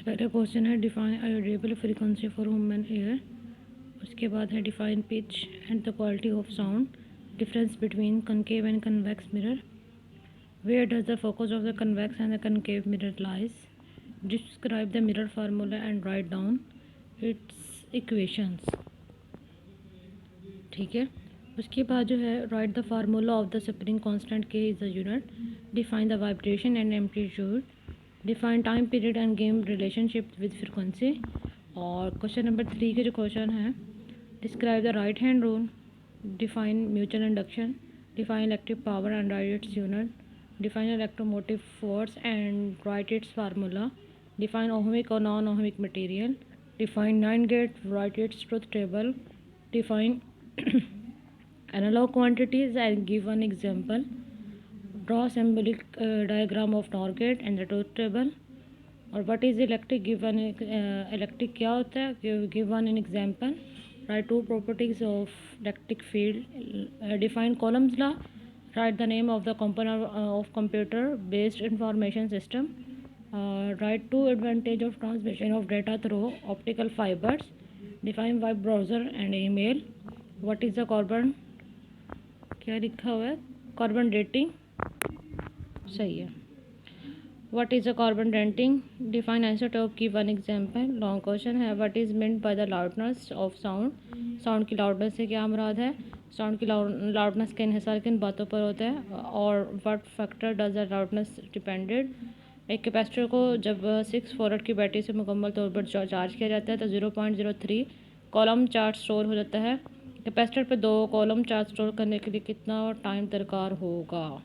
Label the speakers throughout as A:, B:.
A: पहले क्वेश्चन है define audible frequency for human ear. उसके बाद है define pitch and the quality of sound, difference between concave and convex mirror, where does the focus of the convex and the concave mirror lies, describe the mirror formula and write down its equations. ठीक है। उसके बाद जो है write the formula of the spring constant k is the unit, define the vibration and amplitude, define time period and game relationship with frequency. और question number 3 के जो question है, describe the right hand rule, define mutual induction, define electric power and write its unit, define electromotive force and write its formula, define ohmic और non ohmic material, define 9 gate, write its truth table, define analog quantities and give one example, draw symbolic diagram of NOR gate and the truth table. और what is electric, give one electric क्या होता है, give one an example, write 2 properties of electric field, define Coulomb's law, write the name of the component of computer based information system, write 2 advantage of transmission of data through optical fibers, define web browser and email, what is the carbon, क्या लिखा हुआ है, carbon dating, सही है। What is a carbon dating, define isotope की one example. Long question है, what is meant by the loudness of sound, sound की loudness से क्या मुराद है, साउंड की लाउडनेस का इन्हिसार किन बातों पर होता है, और what factor does the loudness depended. एक कैपेसिटर को जब 6 फॉरवर्ड की बैटरी से मुकम्मल तौर पर चार्ज किया जाता है तो 0.03 कॉलम चार्ज स्टोर हो जाता है। कैपेसिटर पे 2 कॉलम चार्ज स्टोर करने के लिए कितना टाइम दरकार होगा।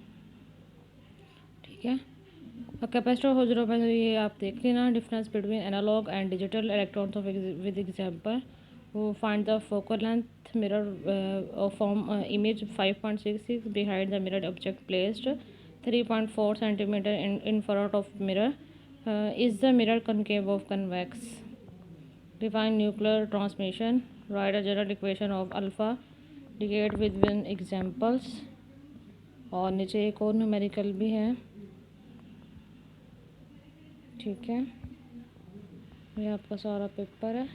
A: ठीक है। और कैपेसिटर हो 0, ये आप देख लेना। Difference between analogue and digital electrons of with example, वो find the focal length mirror form image 5.66 behind the mirror object placed 3.4 centimetre in front of mirror, is the mirror concave of convex, define nuclear transmission, write a general equation of alpha, indicate with one examples। और नीचे एक और numerical भी है। ठीक है, ये आपका सारा पेपर है।